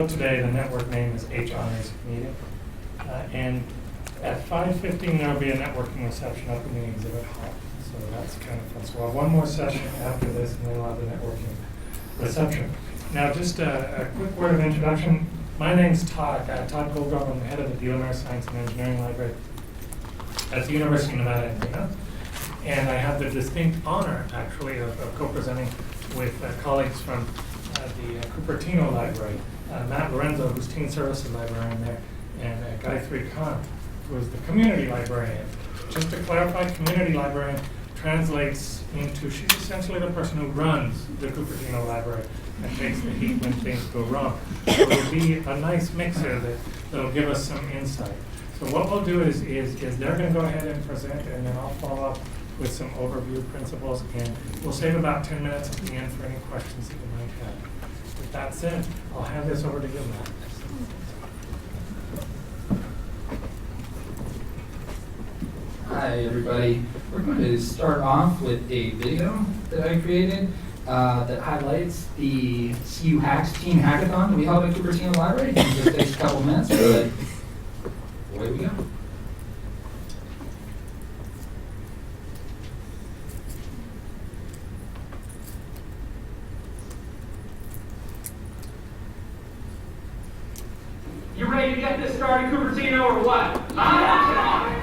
Today, the network name is HR's meeting, and at 5:15 there will be a networking reception up in the exhibit hall. So that's kind of fun. So we'll have one more session after this, and then we'll have the networking reception. Now, just a quick word of introduction. My name's Todd. Todd Goldgrove. I'm the head of the D103 Science and Engineering Library at the University of Nevada in Reno, and I have the distinct honor, actually, of co-presenting with colleagues from the Cupertino Library. Matt Lorenzo, who's teen services librarian there, and Gayatri Khan, who is the community librarian. Just to clarify, community librarian translates into, she's essentially the person who runs the Cupertino Library and takes the heat when things go wrong. So it'll be a nice mixer that'll give us some insight. So what we'll do is they're going to go ahead and present, and then I'll follow up with some overview principles, and we'll save about 10 minutes at the end for any questions that you might have. With that said, I'll hand this over to you, Matt. Hi, everybody. We're going to start off with a video that I created that highlights the CU Hacks Team Hackathon that we held at Cupertino Library. It just takes a couple minutes, but away we go. You ready to get this started, Cupertino, or what? Huh?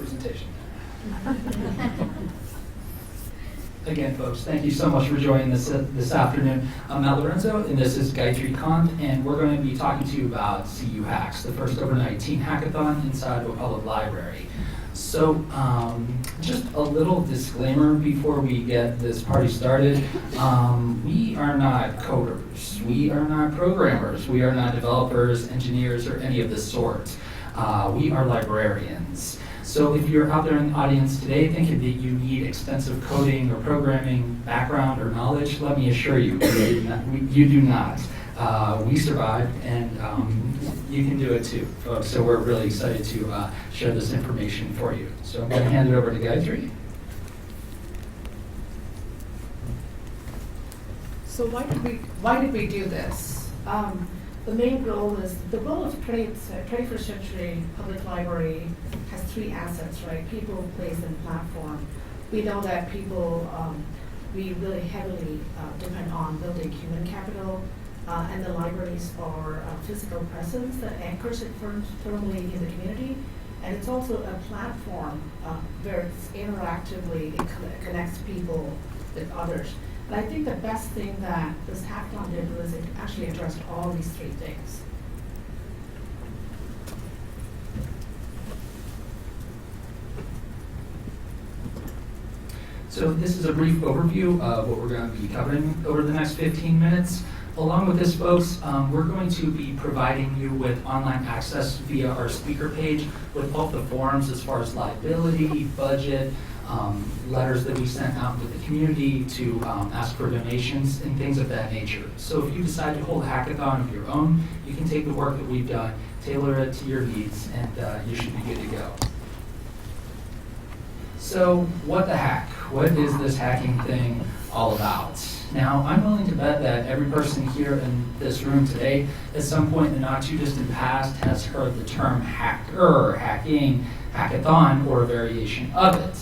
presentation. Again, folks, thank you so much for joining this this afternoon. I'm Matt Lorenzo, and this is Gayatri Kant, and we're going to be talking to you about CU Hacks, the first overnight teen hackathon inside of a public library. So, just a little disclaimer before we get this party started. We are not coders. We are not programmers. We are not developers, engineers, or any of the sort. We are librarians. So if you're out there in the audience today thinking that you need extensive coding or programming background or knowledge, let me assure you, you do not. We survived, and you can do it too, folks. So we're really excited to share this information for you. So I'm going to hand it over to Gayatri. So why did we do this? The main goal is, the goal of 21st century public library has three assets, right? People, place, and platform. We know that people, we really heavily depend on building human capital, and the libraries are a physical presence that anchors it firmly in the community. And it's also a platform where it's interactively, it connects people with others. And I think the best thing that this hackathon did was it actually addressed all these three things. So this is a brief overview of what we're going to be covering over the next 15 minutes. Along with this, folks, we're going to be providing you with online access via our speaker page with all the forums as far as liability, budget, letters that we sent out to the community to ask for donations and things of that nature. So if you decide to hold a hackathon of your own, you can take the work that we've done, tailor it to your needs, and you should be good to go. So what the heck? What is this hacking thing all about? Now, I'm willing to bet that every person here in this room today, at some point in the not too distant past, has heard the term hacker, hacking, hackathon, or a variation of it.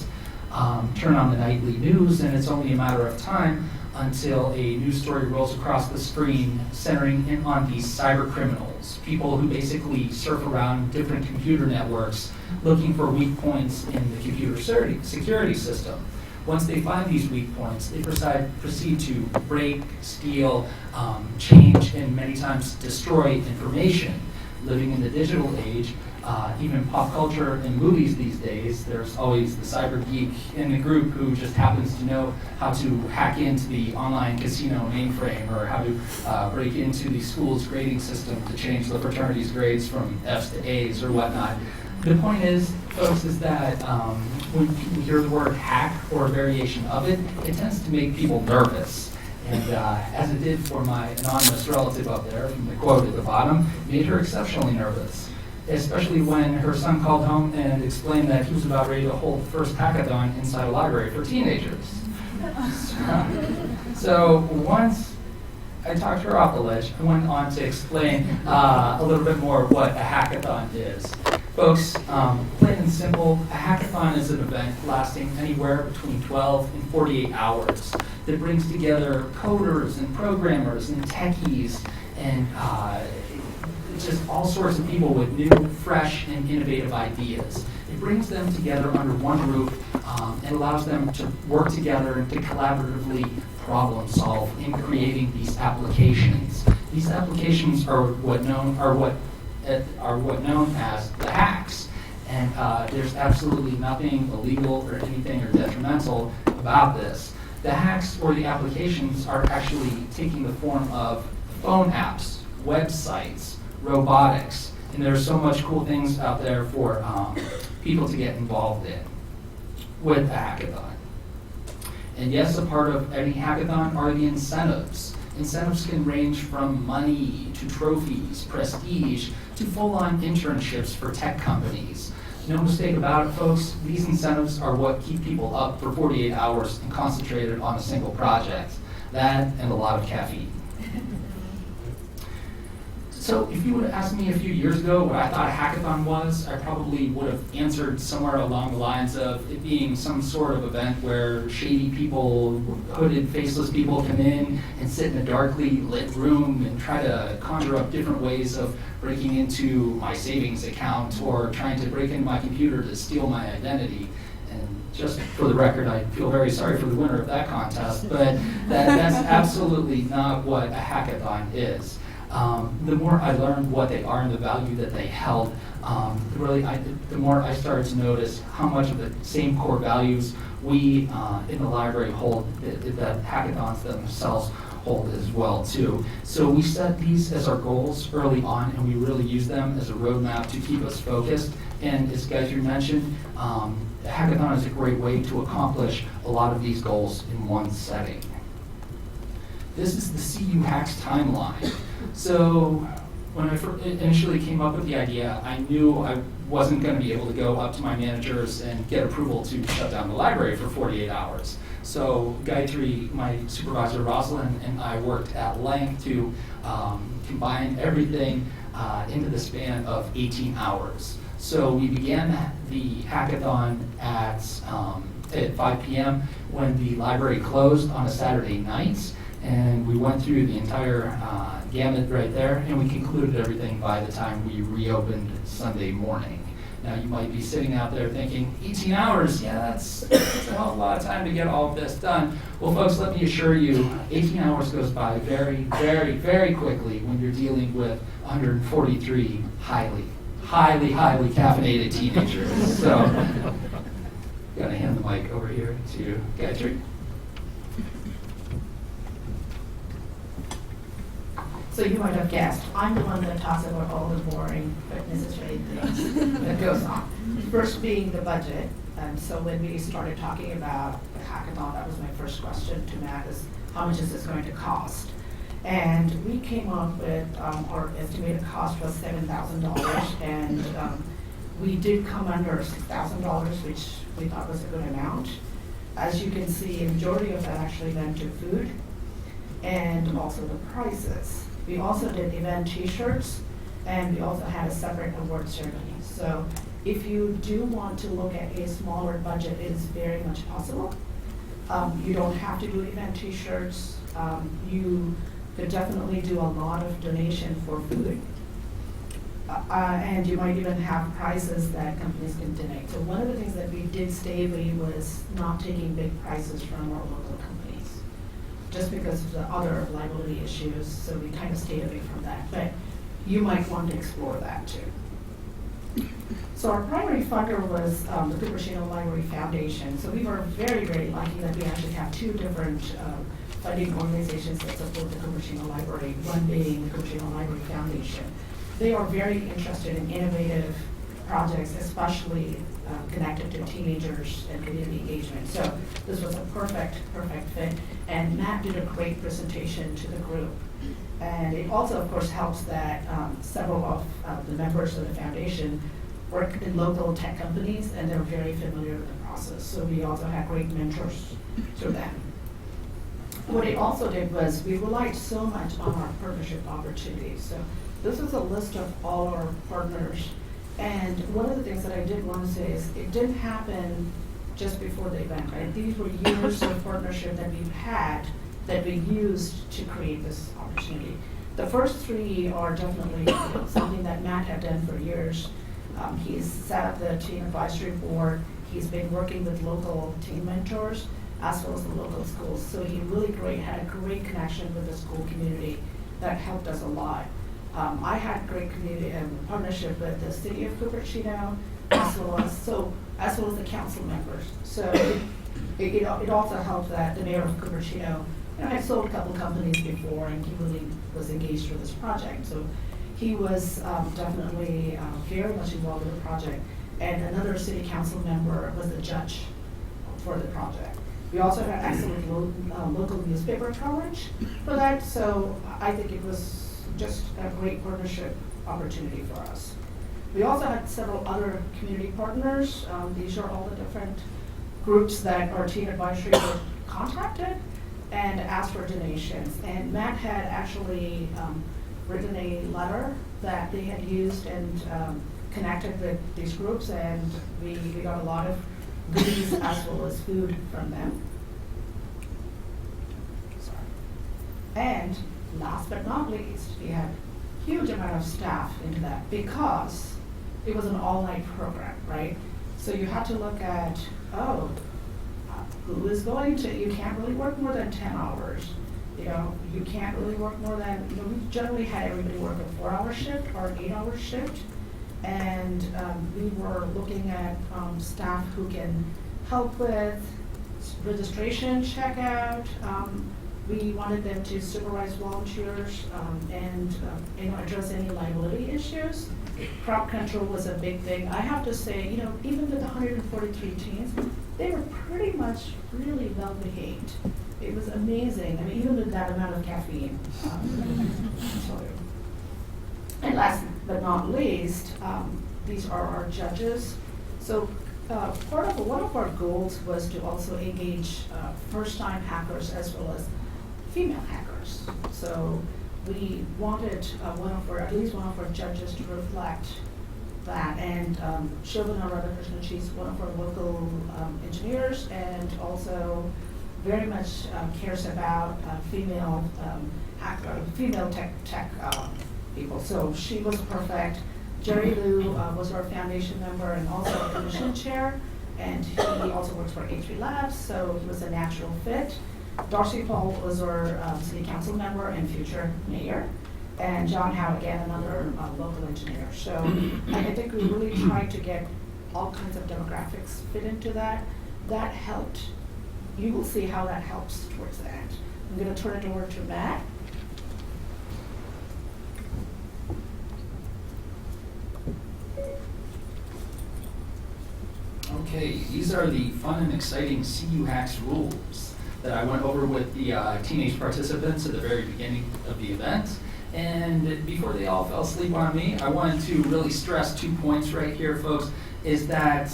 Turn on the nightly news, and it's only a matter of time until a news story rolls across the screen centering in on these cyber criminals, people who basically surf around different computer networks looking for weak points in the computer security system. Once they find these weak points, they proceed to break, steal, change, and many times destroy information. Living in the digital age, even pop culture and movies these days, there's always the cyber geek in the group who just happens to know how to hack into the online casino mainframe, or how to break into the school's grading system to change the fraternity's grades from F's to A's or whatnot. The point is, folks, is that when people hear the word hack or a variation of it, it tends to make people nervous. And as it did for my anonymous relative up there, from the quote at the bottom, made her exceptionally nervous, especially when her son called home and explained that he was about ready to hold the first hackathon inside a library for teenagers. So once I talked her off the ledge, I went on to explain a little bit more what a hackathon is. Folks, plain and simple, a hackathon is an event lasting anywhere between 12 and 48 hours that brings together coders and programmers and techies and just all sorts of people with new, fresh, and innovative ideas. It brings them together under one roof and allows them to work together and to collaboratively problem solve in creating these applications. These applications are what known as the hacks, and there's absolutely nothing illegal or anything or detrimental about this. The hacks or the applications are actually taking the form of phone apps, websites, robotics, and there's so much cool things out there for people to get involved in with a hackathon. And yes, a part of any hackathon are the incentives. Incentives can range from money to trophies, prestige, to full-on internships for tech companies. No mistake about it, folks, these incentives are what keep people up for 48 hours and concentrated on a single project. That and a lot of caffeine. So if you would have asked me a few years ago what I thought a hackathon was, I probably would have answered somewhere along the lines of it being some sort of event where shady people, hooded, faceless people come in and sit in a darkly lit room and try to conjure up different ways of breaking into my savings account or trying to break into my computer to steal my identity. Just for the record, I feel very sorry for the winner of that contest, but that's absolutely not what a hackathon is. The more I learned what they are and the value that they held, the more I started to notice how much of the same core values we in the library hold, that hackathons themselves hold as well too. So we set these as our goals early on, and we really use them as a roadmap to keep us focused. And as Gayatri mentioned, the hackathon is a great way to accomplish a lot of these goals in one setting. This is the CU Hacks timeline. So when I initially came up with the idea, I knew I wasn't going to be able to go up to my managers and get approval to shut down the library for 48 hours. So Gayatri, my supervisor Rosalind, and I worked at length to combine everything into the span of 18 hours. So we began the hackathon at 5 p.m. when the library closed on a Saturday night, and we went through the entire gamut right there, and we concluded everything by the time we reopened Sunday morning. Now you might be sitting out there thinking, 18 hours, yeah, that's a hell of a lot of time to get all of this done. Well, folks, let me assure you, 18 hours goes by very, very, very quickly when you're dealing with 143 highly caffeinated teenagers. So, gonna hand the mic over here to Gayatri. So you might have guessed, I'm the one that talks about all the boring but necessary things that goes on. First being the budget. And so when we started talking about the hackathon, that was my first question to Matt is, how much is this going to cost? And we came up with, our estimated cost was $7,000, and we did come under $6,000, which we thought was a good amount. As you can see, a majority of that actually went to food and also the prices. We also did event t-shirts, and we also had a separate award ceremony. So if you do want to look at a smaller budget, it is very much possible. You don't have to do event t-shirts. You could definitely do a lot of donation for food. And you might even have prizes that companies can donate. So one of the things that we did stay away was not taking big prizes from our local companies, just because of the other liability issues, so we kind of stayed away from that. But you might want to explore that too. So our primary funder was the Cupertino Library Foundation. So we were very, very lucky that we actually have two different funding organizations that support the Cupertino Library, one being the Cupertino Library Foundation. They are very interested in innovative projects, especially connected to teenagers and community engagement. So this was a perfect fit. And Matt did a great presentation to the group. And it also, of course, helps that several of the members of the foundation work in local tech companies, and they're very familiar with the process. So we also had great mentors through them. What it also did was we relied so much on our partnership opportunities. So this is a list of all our partners. And one of the things that I did want to say is it didn't happen just before the event, right? These were years of partnership that we've had that we used to create this opportunity. The first three are definitely something that Matt had done for years. He's set up the teen advisory board. He's been working with local teen mentors as well as the local schools. So he really had a great connection with the school community that helped us a lot. I had great community and partnership with the city of Cupertino as well as the council members. So it also helped that the mayor of Cupertino, had sold a couple companies before, and he really was engaged with this project. So he was definitely very much involved with the project. And another city council member was the judge for the project. We also had excellent local newspaper coverage for that. So I think it was just a great partnership opportunity for us. We also had several other community partners. These are all the different groups that our teen advisory board contacted and asked for donations. And Matt had actually written a letter that they had used and connected with these groups, and we got a lot of goodies as well as food from them. And last but not least, we had huge amount of staff into that because it was an all-night program, right? So you had to look at, who is going to, you can't really work more than 10 hours. You can't really work more than, we generally had everybody work a 4-hour shift or an 8-hour shift. And we were looking at staff who can help with registration, checkout. We wanted them to supervise volunteers and address any liability issues. Crowd control was a big thing. I have to say, even with 143 teens, they were pretty much really well behaved. It was amazing. I mean, even with that amount of caffeine. And last but not least, these are our judges. So one of our goals was to also engage first-time hackers as well as female hackers. So we wanted at least one of our judges to reflect that. And Shobana Radhakrishnan, she's one of our local engineers and also very much cares about female tech people. So she was perfect. Jerry Liu was our foundation member and also a commission chair, and he also works for H3 Labs, so he was a natural fit. Darcy Paul was our city council member and future mayor, and John Howe, again, another local engineer. So I think we really tried to get all kinds of demographics fit into that. That helped. You will see how that helps towards the end. I'm going to turn it over to Matt. Okay, these are the fun and exciting CU Hacks rules that I went over with the teenage participants at the very beginning of the event. And before they all fell asleep on me, I wanted to really stress 2 points right here, folks, is that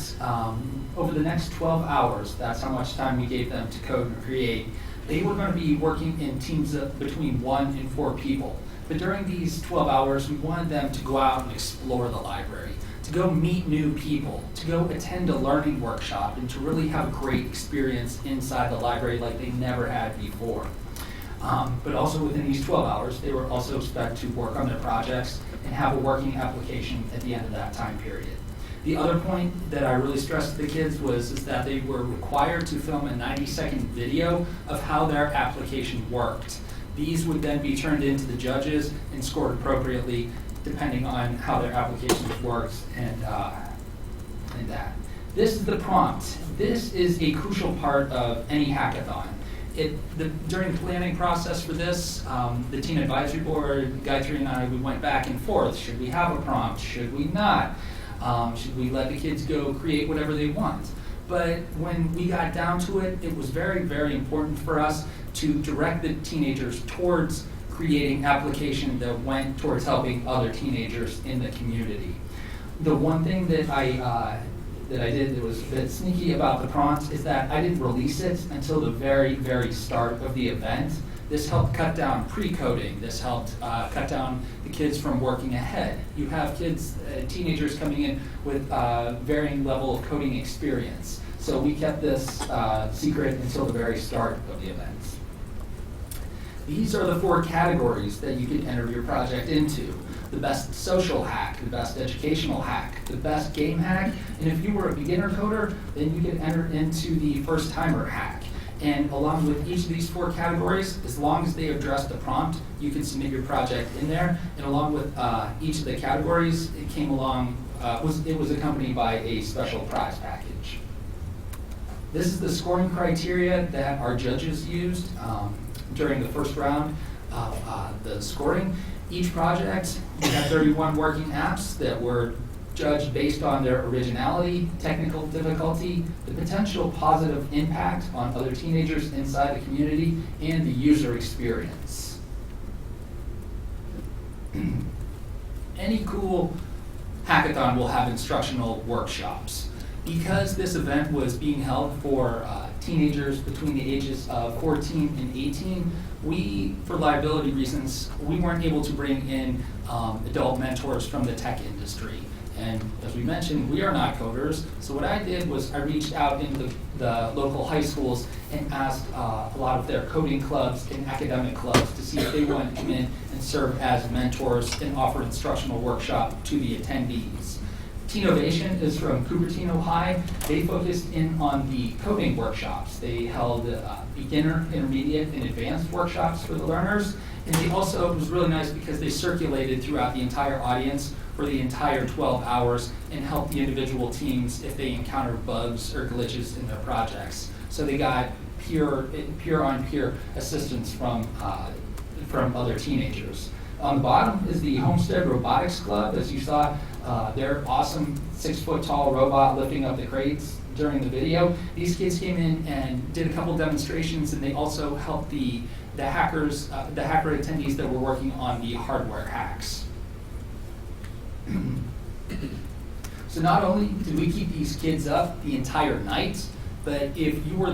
over the next 12 hours, that's how much time we gave them to code and create, they were going to be working in teams of between 1 and 4 people. But during these 12 hours, we wanted them to go out and explore the library, to go meet new people, to go attend a learning workshop, and to really have a great experience inside the library like they never had before. But also within these 12 hours, they were also expected to work on their projects and have a working application at the end of that time period. The other point that I really stressed to the kids is that they were required to film a 90-second video of how their application worked. These would then be turned into the judges and scored appropriately depending on how their applications worked and that. This is the prompt. This is a crucial part of any hackathon. During the planning process for this, the Teen Advisory Board, Gayatri and I, we went back and forth. Should we have a prompt? Should we not? Should we let the kids go create whatever they want? But when we got down to it, it was very, very important for us to direct the teenagers towards creating application that went towards helping other teenagers in the community. The one thing that I did that was a bit sneaky about the prompt is that I didn't release it until the very, very start of the event. This helped cut down pre-coding. This helped cut down the kids from working ahead. You have kids, teenagers coming in with varying level of coding experience. So we kept this secret until the very start of the event. These are the 4 categories that you can enter your project into. The best social hack, the best educational hack, the best game hack, and if you were a beginner coder, then you can enter into the first-timer hack. And along with each of these 4 categories, as long as they address the prompt, you can submit your project in there. And along with each of the categories, it came along, it was accompanied by a special prize package. This is the scoring criteria that our judges used during the first round of the scoring. Each project, we had 31 working apps that were judged based on their originality, technical difficulty, the potential positive impact on other teenagers inside the community, and the user experience. Any cool hackathon will have instructional workshops. Because this event was being held for teenagers between the ages of 14 and 18, we, for liability reasons, we weren't able to bring in adult mentors from the tech industry. And as we mentioned, we are not coders, so what I did was I reached out into the local high schools and asked a lot of their coding clubs and academic clubs to see if they wanted to come in and serve as mentors and offer instructional workshop to the attendees. Teenovation is from Cupertino High. They focused in on the coding workshops. They held beginner, intermediate, and advanced workshops for the learners. And they also, it was really nice because they circulated throughout the entire audience for the entire 12 hours and helped the individual teams if they encountered bugs or glitches in their projects. So they got peer-on-peer assistance from other teenagers. On the bottom is the Homestead Robotics Club. As you saw, their awesome 6-foot-tall robot lifting up the crates during the video. These kids came in and did a couple demonstrations, and they also helped the hacker attendees that were working on the hardware hacks. So not only did we keep these kids up the entire night, but if you were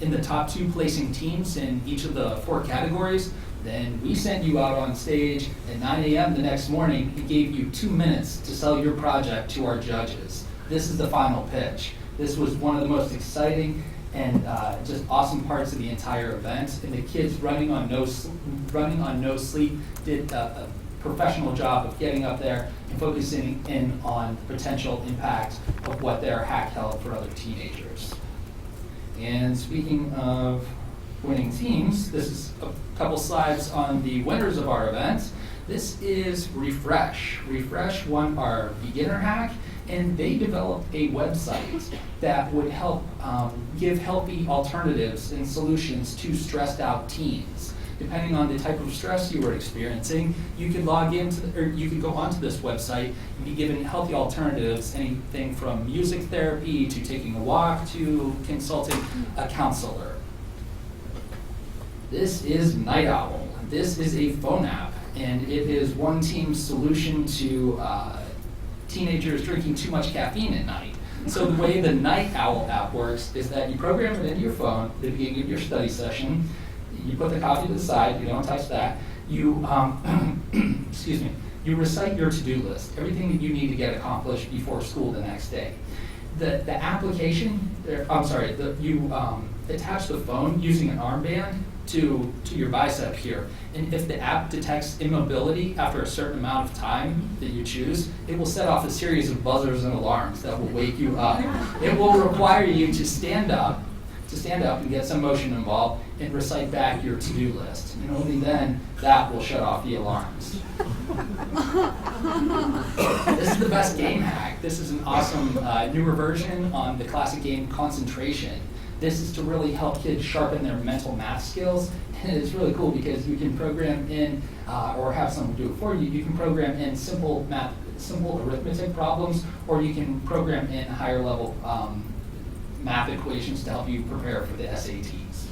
in the top 2 placing teams in each of the 4 categories, then we sent you out on stage at 9 a.m. the next morning and gave you 2 minutes to sell your project to our judges. This is the final pitch. This was one of the most exciting and just awesome parts of the entire event. And the kids running on no sleep did a professional job of getting up there and focusing in on the potential impact of what their hack held for other teenagers. And speaking of winning teams, this is a couple slides on the winners of our event. This is Refresh. Refresh won our beginner hack, and they developed a website that would help give healthy alternatives and solutions to stressed out teens. Depending on the type of stress you were experiencing, you could log into, or you could go onto this website and be given healthy alternatives, anything from music therapy to taking a walk to consulting a counselor. This is Night Owl. This is a phone app, and it is one team's solution to teenagers drinking too much caffeine at night. So the way the Night Owl app works is that you program it into your phone at the beginning of your study session. You put the coffee to the side, you don't touch that. You, excuse me, you recite your to-do list, everything that you need to get accomplished before school the next day. The application, you attach the phone using an armband to your bicep here. And if the app detects immobility after a certain amount of time that you choose, it will set off a series of buzzers and alarms that will wake you up. It will require you to stand up and get some motion involved and recite back your to-do list. And only then that will shut off the alarms. This is the best game hack. This is an awesome newer version on the classic game Concentration. This is to really help kids sharpen their mental math skills. And it's really cool because you can program in, or have someone do it for you, you can program in simple arithmetic problems, or you can program in higher level math equations to help you prepare for the SATs.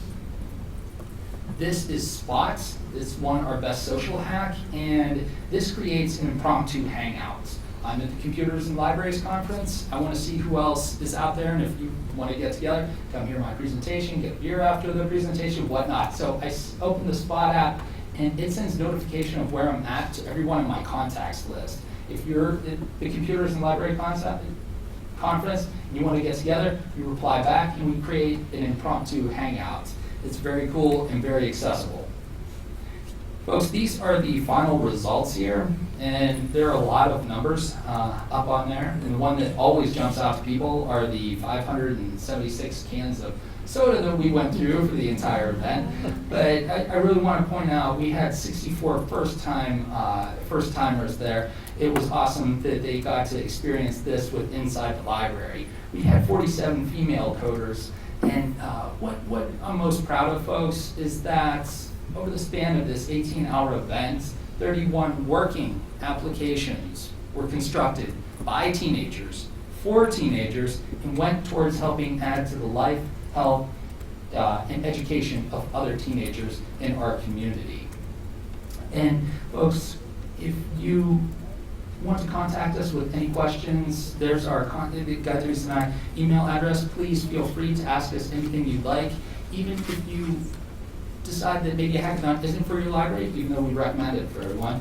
This is Spots. It's our best social hack, and this creates an impromptu hangout. I'm at the Computers and Libraries Conference. I want to see who else is out there, and if you want to get together, come hear my presentation, get a beer after the presentation, whatnot. So I open the Spot app, and it sends notification of where I'm at to everyone in my contacts list. If you're at the Computers and Library Conference, and you want to get together, you reply back, and we create an impromptu hangout. It's very cool and very accessible. Folks, these are the final results here, and there are a lot of numbers up on there. And the one that always jumps out to people are the 576 cans of soda that we went through for the entire event. But I really want to point out we had 64 first-timers there. It was awesome that they got to experience this with inside the library. We had 47 female coders, and what I'm most proud of, folks, is that over the span of this 18-hour event, 31 working applications were constructed by teenagers, for teenagers, and went towards helping add to the life, health, and education of other teenagers in our community. And folks, if you want to contact us with any questions, there's our Guy Teresa and I email address. Please feel free to ask us anything you'd like. Even if you decide that maybe a hackathon isn't for your library, even though we recommend it for everyone,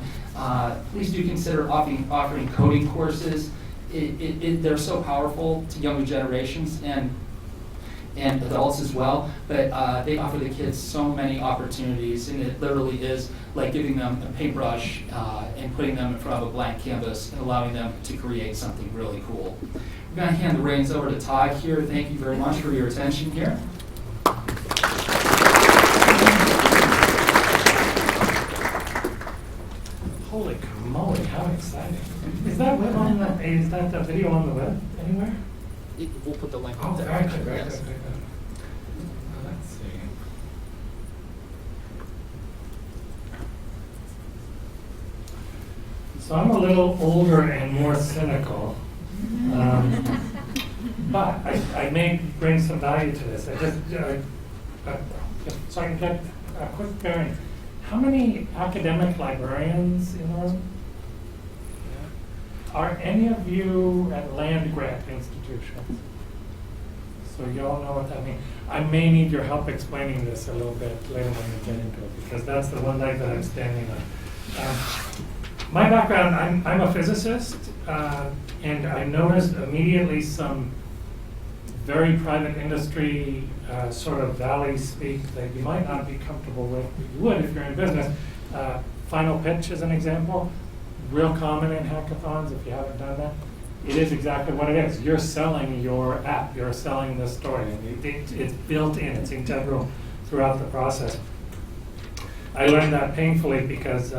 please do consider offering coding courses. They're so powerful to younger generations and adults as well, but they offer the kids so many opportunities, and it literally is like giving them a paintbrush and putting them in front of a blank canvas and allowing them to create something really cool. We're going to hand the reins over to Todd here. Thank you very much for your attention here. Holy moly, how exciting. Is that the video on the web anywhere? We'll put the link Oh, up there. very good, very Yes. good, very good. Let's see. So I'm a little older and more cynical, but I may bring some value to this. So I can get a quick bearing. How many academic librarians in the room? Are any of you at land-grant institutions? So you all know what that means. I may need your help explaining this a little bit later when we get into it, because that's the one leg that I'm standing on. My background, I'm a physicist, and I noticed immediately some very private industry sort of valley speak that you might not be comfortable with. You would if you're in business. Final pitch is an example. Real common in hackathons if you haven't done that. It is exactly what it is. You're selling your app. You're selling the story. It's built in. It's integral throughout the process. I learned that painfully because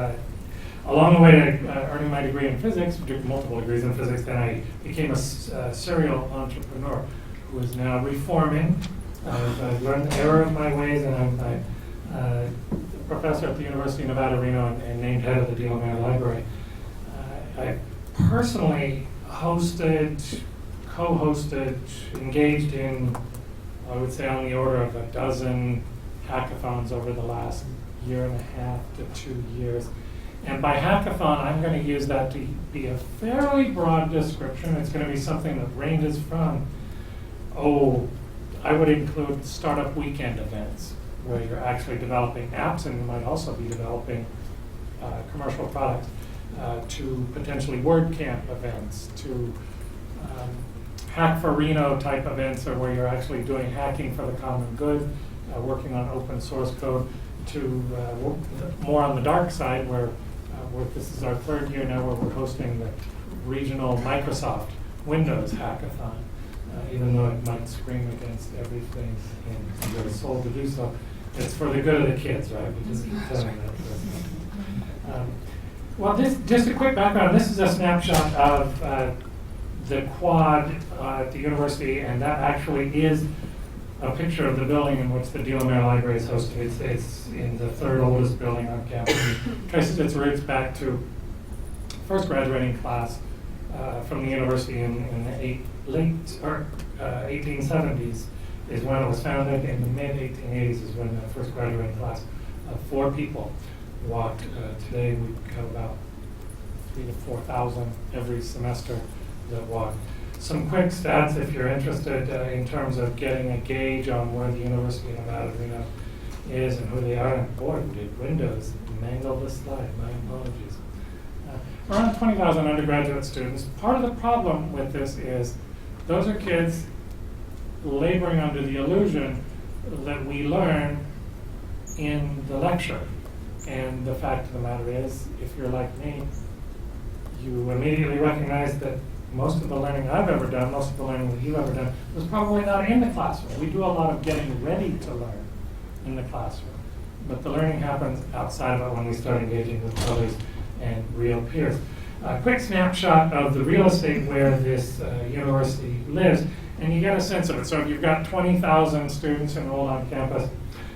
along the way to earning my degree in physics, multiple degrees in physics, then I became a serial entrepreneur who is now reforming. I've learned the error of my ways, and I'm a professor at the University of Nevada, Reno, and named head of the D103 library. I personally hosted, co-hosted, engaged in, I would say, on the order of a dozen hackathons over the last year and a half to 2 years. And by hackathon, I'm going to use that to be a fairly broad description. It's going to be something that ranges from, I would include startup weekend events where you're actually developing apps, and you might also be developing commercial products, to potentially WordCamp events, to Hack for Reno type events, or where you're actually doing hacking for the common good, working on open source code, to more on the dark side where this is our third year now where we're hosting the regional Microsoft Windows hackathon. Even though it might scream against everything in your soul to do so, it's for the good of the kids, right? We just keep telling that. Well, just a quick background. This is a snapshot of the quad at the university, and that actually is a picture of the building in which the D103 library is hosted. It's in the third oldest building on campus. It traces its roots back to first graduating class from the university in the late 1870s is when it was founded. In the mid-1880s is when the first graduating class of 4 people walked. Today we have about 3,000 to 4,000 every semester that walk. Some quick stats if you're interested in terms of getting a gauge on where the University of Nevada, Reno is and who they are. And boy, did Windows mangle this slide. My apologies. Around 20,000 undergraduate students. Part of the problem with this is those are kids laboring under the illusion that we learn in the lecture. And the fact of the matter is, if you're like me, you immediately recognize that most of the learning I've ever done, most of the learning that you've ever done, was probably not in the classroom. We do a lot of getting ready to learn in the classroom. But the learning happens outside of it when we start engaging with others and real peers. A quick snapshot of the real estate where this university lives, and you get a sense of it. So if you've got 20,000 students enrolled on campus,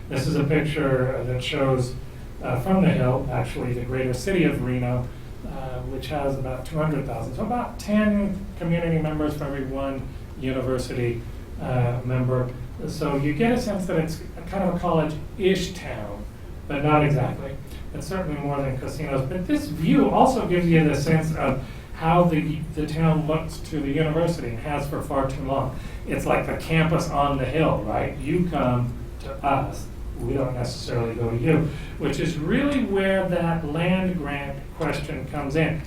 this is a picture that shows from the hill, actually the greater city of Reno, which has about 200,000. So about 10 community members for every 1 university member. So you get a sense that it's kind of a college-ish town, but not exactly. It's certainly more than casinos. But this view also gives you the sense of how the town looks to the university and has for far too long. It's like the campus on the hill, right? You come to us, we don't necessarily go to you, which is really where that land grant question comes in.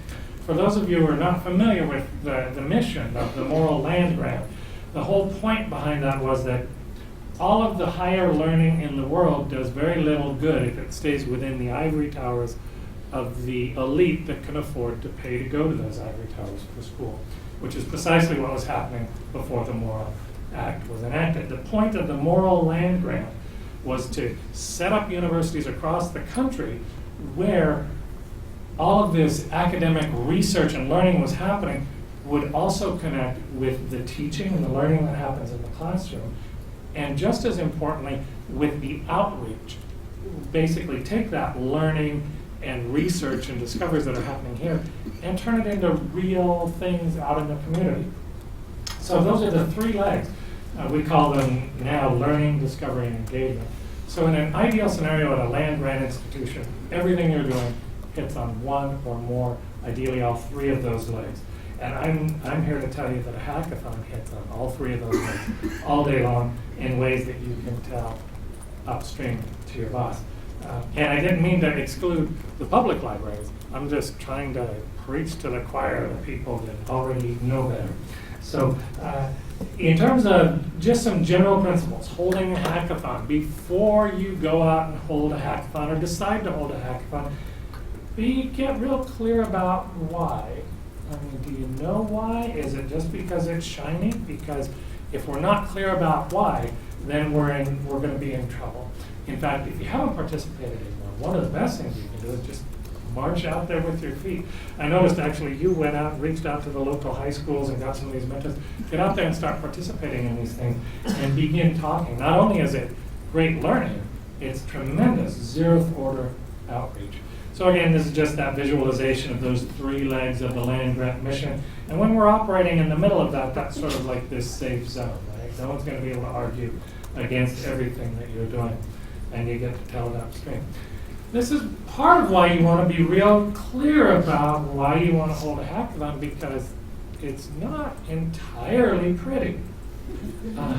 For those of you who are not familiar with the mission of the Morrill Land Grant, the whole point behind that was that all of the higher learning in the world does very little good if it stays within the ivory towers of the elite that can afford to pay to go to those ivory towers for school, which is precisely what was happening before the Morrill Act was enacted. The point of the Morrill Land Grant was to set up universities across the country where all of this academic research and learning was happening would also connect with the teaching and the learning that happens in the classroom. And just as importantly, with the outreach, basically take that learning and research and discoveries that are happening here and turn it into real things out in the community. So those are the three legs. We call them now learning, discovery, and engagement. So in an ideal scenario at a land grant institution, everything you're doing hits on one or more, ideally all three of those legs. And I'm here to tell you that a hackathon hits on all three of those legs all day long in ways that you can tell upstream to your boss. And I didn't mean to exclude the public libraries. I'm just trying to preach to the choir of the people that already know better. So in terms of just some general principles, holding a hackathon, before you go out and hold a hackathon or decide to hold a hackathon, get real clear about why. I mean, do you know why? Is it just because it's shiny? Because if we're not clear about why, then we're going to be in trouble. In fact, if you haven't participated in one of the best things you can do is just march out there with your feet. I noticed actually you went out and reached out to the local high schools and got some of these mentors. Get out there and start participating in these things and begin talking. Not only is it great learning, it's tremendous zeroth order outreach. So again, this is just that visualization of those three legs of the land grant mission. And when we're operating in the middle of that, that's sort of like this safe zone, right? No one's going to be able to argue against everything that you're doing, and you get to tell it upstream. This is part of why you want to be real clear about why you want to hold a hackathon, because it's not entirely pretty. I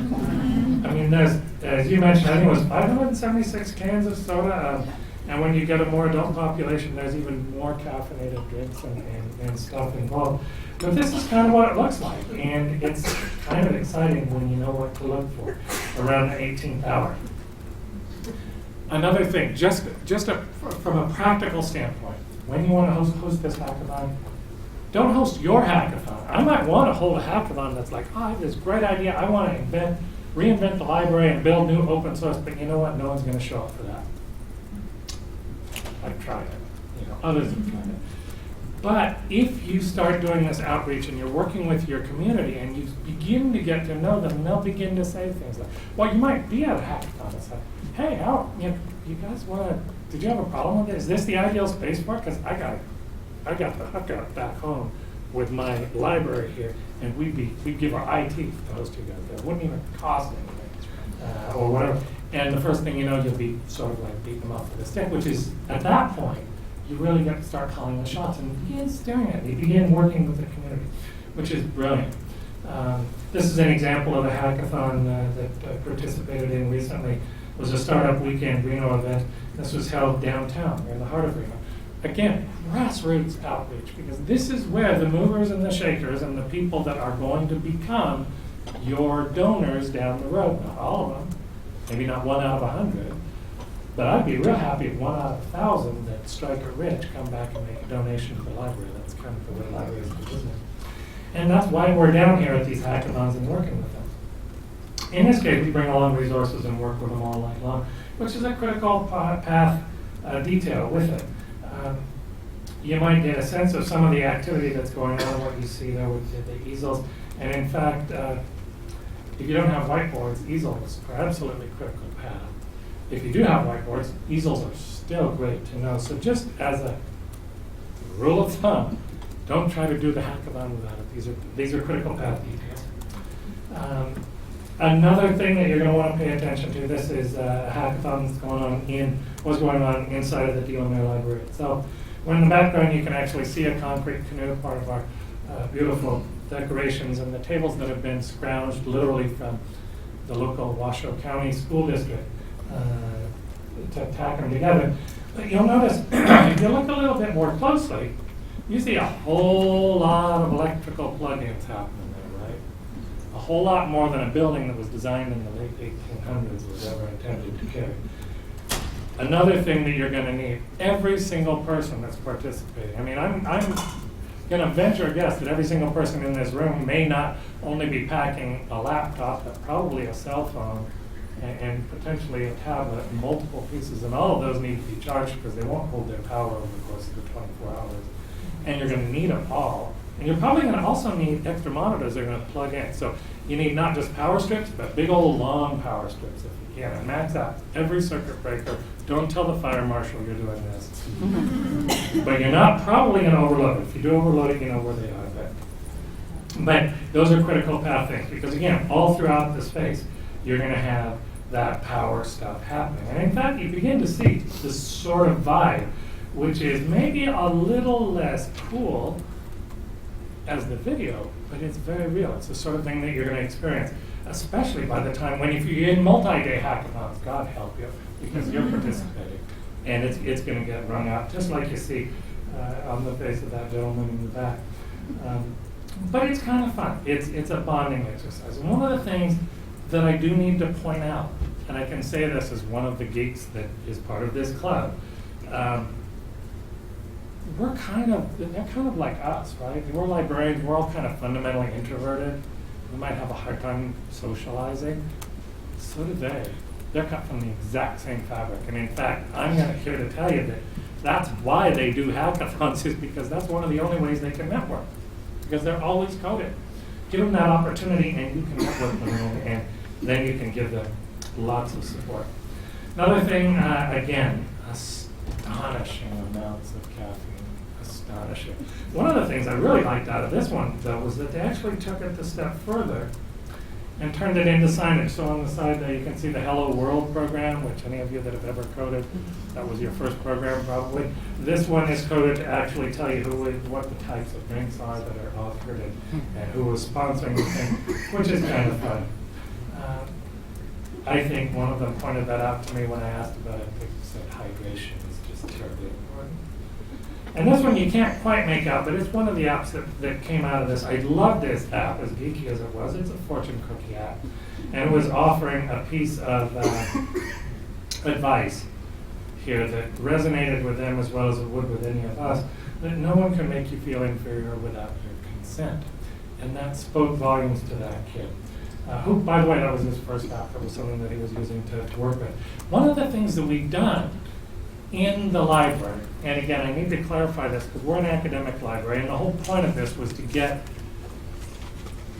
mean, there's, as you mentioned, I think it was 576 cans of soda. And when you get a more adult population, there's even more caffeinated drinks and stuff involved. But this is kind of what it looks like. And it's kind of exciting when you know what to look for around the 18th hour. Another thing, from a practical standpoint, when you want to host this hackathon, don't host your hackathon. I might want to hold a hackathon that's like, I have this great idea. I want to reinvent the library and build new open source. But you know what? No one's going to show up for that. I've tried it, others have tried it. But if you start doing this outreach and you're working with your community and you begin to get to know them, and they'll begin to say things like, well, you might be at a hackathon and say, hey, you guys did you have a problem with it? Is this the ideal space for it? Because I got the hookup back home with my library here, and we'd give our IT to host you guys. It wouldn't even cost anything or whatever. And the first thing you know, you'll be sort of like beating them up with a stick, which is, at that point, you really get to start calling the shots and begin steering it. You begin working with the community, which is brilliant. This is an example of a hackathon that I participated in recently. It was a startup weekend Reno event. This was held downtown, in the heart of Reno. Again, grassroots outreach, because this is where the movers and the shakers and the people that are going to become your donors down the road, not all of them, maybe not 1 out of 100, but I'd be real happy if 1 out of 1,000 that strike it rich come back and make a donation to the library. That's kind of the way libraries do business. And that's why we're down here at these hackathons and working with them. In this case, we bring along resources and work with them all night long, which is a critical path detail with it. You might get a sense of some of the activity that's going on, what you see there with the easels. And in fact, if you don't have whiteboards, easels are absolutely critical path. If you do have whiteboards, easels are still great to know. So just as a rule of thumb, don't try to do the hackathon without it. These are critical path details. Another thing that you're going to want to pay attention to, this is a hackathon that's was going on inside of the D103 library itself. When in the background you can actually see a concrete canoe, part of our beautiful decorations and the tables that have been scrounged literally from the local Washoe County School District to tack them together. But you'll notice, if you look a little bit more closely, you see a whole lot of electrical plug-ins happening there, right? A whole lot more than a building that was designed in the late 1800s was ever intended to carry. Another thing that you're going to need, every single person that's participating. I mean, I'm going to venture a guess that every single person in this room may not only be packing a laptop, but probably a cell phone and potentially a tablet, multiple pieces, and all of those need to be charged because they won't hold their power over the course of the 24 hours. And you're going to need them all. And you're probably going to also need extra monitors that are going to plug in. So you need not just power strips, but big old long power strips if you can. And max out every circuit breaker. Don't tell the fire marshal you're doing this. But you're not probably going to overload it. If you do overload it, you know where they are. But those are critical path things because, again, all throughout the space, you're going to have that power stuff happening. And in fact, you begin to see this sort of vibe, which is maybe a little less cool as the video, but it's very real. It's the sort of thing that you're going to experience, especially by the time when if you're in multi-day hackathons, God help you, because you're participating. And it's going to get rung out, just like you see on the face of that gentleman in the back. But it's kind of fun. It's a bonding exercise. And one of the things that I do need to point out, and I can say this as one of the geeks that is part of this club, they're kind of like us, right? We're librarians, we're all kind of fundamentally introverted. We might have a hard time socializing. So do they. They're cut from the exact same fabric. And in fact, I'm here to tell you that that's why they do hackathons, is because that's one of the only ways they can network. Because they're always coded. Give them that opportunity and you can network with them, and then you can give them lots of support. Another thing, again, astonishing amounts of caffeine. Astonishing. One of the things I really liked out of this one, though, was that they actually took it a step further and turned it into signage. So on the side there you can see the Hello World program, which any of you that have ever coded, that was your first program probably. This one is coded to actually tell you what the types of drinks are that are offered and who is sponsoring the thing, which is kind of fun. I think one of them pointed that out to me when I asked about it. They said hydration is just terribly important. And this one you can't quite make out, but it's one of the apps that came out of this. I love this app, as geeky as it was. It's a fortune cookie app. And it was offering a piece of advice here that resonated with them as well as it would with any of us, that no one can make you feel inferior without your consent. And that spoke volumes to that kid. Who, by the way, that was his first app. It was something that he was using to work with. One of the things that we've done in the library, and again, I need to clarify this because we're an academic library, and the whole point of this was to get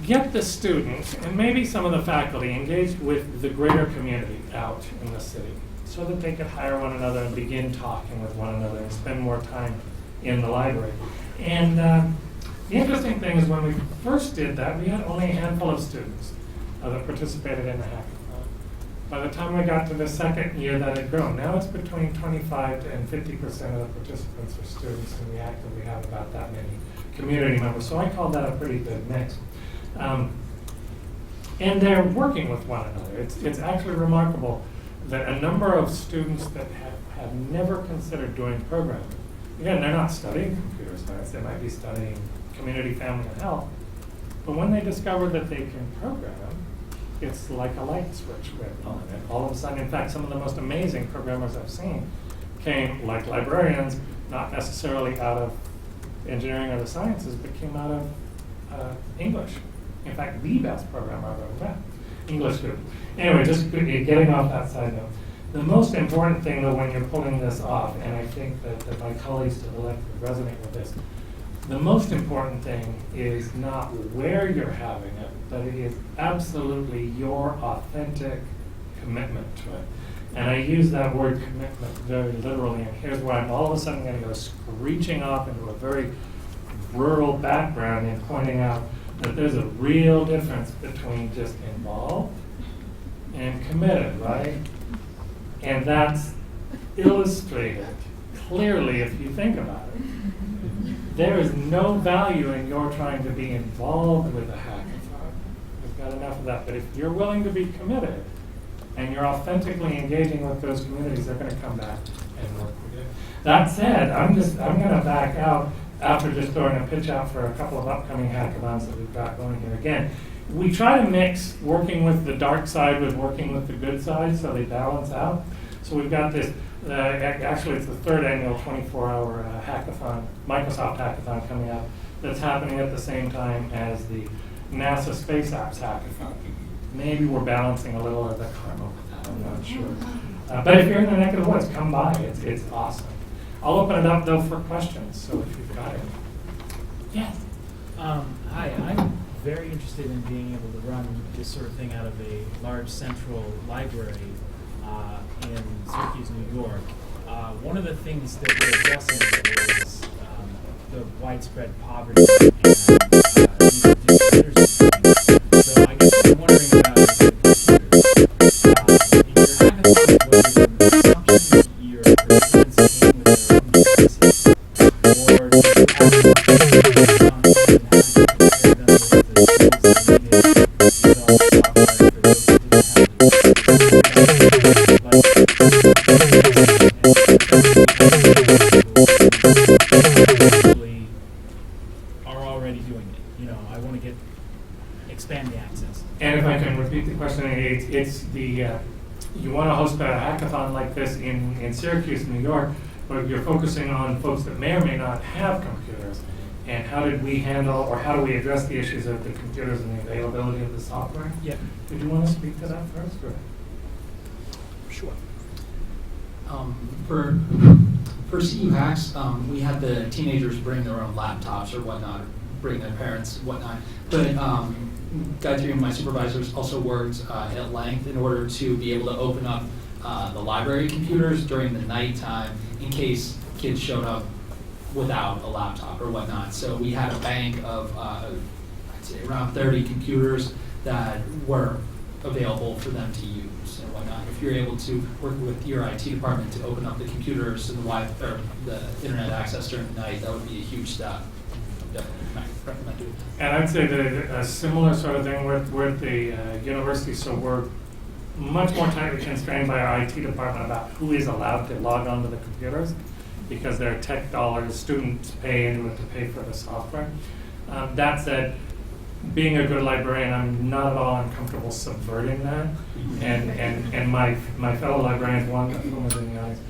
the students and maybe some of the faculty engaged with the greater community out in the city so that they could hire one another and begin talking with one another and spend more time in the library. And the interesting thing is when we first did that, we had only a handful of students that participated in the hackathon. By the time we got to the second year, that had grown. Now it's between 25 and 50% of the participants are students, and we actively have about that many community members. So I call that a pretty good mix. And they're working with one another. It's actually remarkable that a number of students that have never considered doing programming, again, they're not studying computer science, they might be studying community, family, and health, but when they discover that they can program, it's like a light switch went on, and all of a sudden, in fact, some of the most amazing programmers I've seen came, like librarians, not necessarily out of engineering or the sciences, but came out of English. In fact, the best programmer I've ever met, English student. Anyway, just getting off that side note. The most important thing, though, when you're pulling this off, and I think that my colleagues to the left would resonate with this, the most important thing is not where you're having it, but it is absolutely your authentic commitment to it. And I use that word commitment very literally, and here's where I'm all of a sudden going to go screeching off into a very rural background and pointing out that there's a real difference between just involved and committed, right? And that's illustrated clearly if you think about it. There is no value in your trying to be involved with a hackathon. We've got enough of that. But if you're willing to be committed and you're authentically engaging with those communities, they're going to come back and work with you. That said, I'm going to back out after just throwing a pitch out for a couple of upcoming hackathons that we've got going here. Again, we try to mix working with the dark side with working with the good side so they balance out. So we've got this, actually it's the third annual 24-hour hackathon, Microsoft hackathon coming up that's happening at the same time as the NASA Space Apps hackathon. Maybe we're balancing a little of the karma with that, I'm not sure. But if you're in the neck of the woods, come by, it's awesome. I'll open it up though for questions, so if you've got it. Yes? Hi, I'm very interested in being able to run this sort of thing out of a large central library in Syracuse, New York. One of the things that we're addressing is the widespread poverty and computers. So I guess what I'm wondering about is the computers. In your hackathon, was it an assumption that your participants came with their own devices? Or did you actually are already doing it? You know, I want to expand the access. And if I can repeat the question, it's the, you want to host a hackathon like this in Syracuse, New York, but you're focusing on folks that may or may not have computers. And how did we handle, or how do we address the issues of the computers and the availability of the software? Yeah. Did you want to speak to that first? Or? Sure. For CU Hacks, we had the teenagers bring their own laptops or whatnot, bring their parents, whatnot. But Guy 3 and my supervisors also worked at length in order to be able to open up the library computers during the nighttime in case kids showed up without a laptop or whatnot. So we had a bank of, I'd say around 30 computers that were available for them to use and whatnot. If you're able to work with your IT department to open up the computers and the internet access during the night, that would be a huge step. Definitely recommend it. And I'd say that a similar sort of thing, we're at the university, so we're much more tightly constrained by our IT department about who is allowed to log onto the computers, because there are tech dollars, students pay into it to pay for the software. That said, being a good librarian, I'm not at all uncomfortable subverting that. And my fellow librarians, one of whom is in the audience,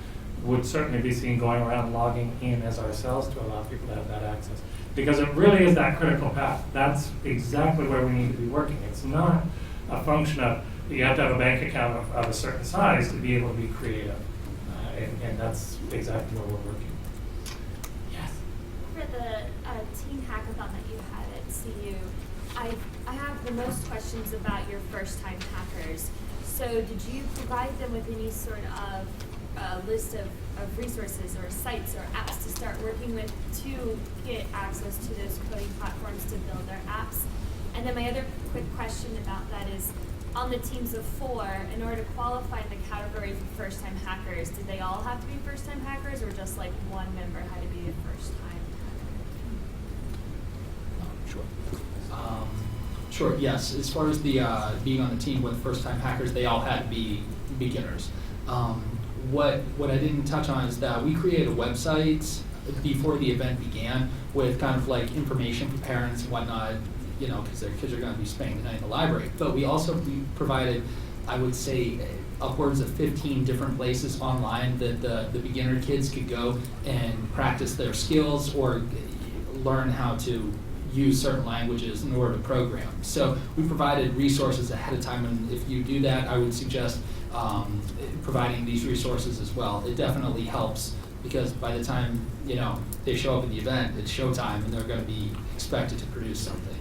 would certainly be seen going around logging in as ourselves to allow people to have that access. Because it really is that critical path. That's exactly where we need to be working. It's not a function of you have to have a bank account of a certain size to be able to be creative. And that's exactly where we're working. Yes? For the team hackathon that you had at CU, I have the most questions about your first-time hackers. So did you provide them with any sort of list of resources or sites or apps to start working with to get access to those coding platforms to build their apps? And then my other quick question about that is, on the teams of 4, in order to qualify in the category for first-time hackers, did they all have to be first-time hackers, or just like one member had to be a first-time hacker? Sure. Sure, yes. As far as the being on the team with first-time hackers, they all had to be beginners. What I didn't touch on is that we created a website before the event began with kind of like information for parents and whatnot, you know, because their kids are going to be spending the night in the library. But we provided, I would say, upwards of 15 different places online that the beginner kids could go and practice their skills or learn how to use certain languages in order to program. So we provided resources ahead of time, and if you do that, I would suggest providing these resources as well. It definitely helps, because by the time, you know, they show up at the event, it's showtime and they're going to be expected to produce something.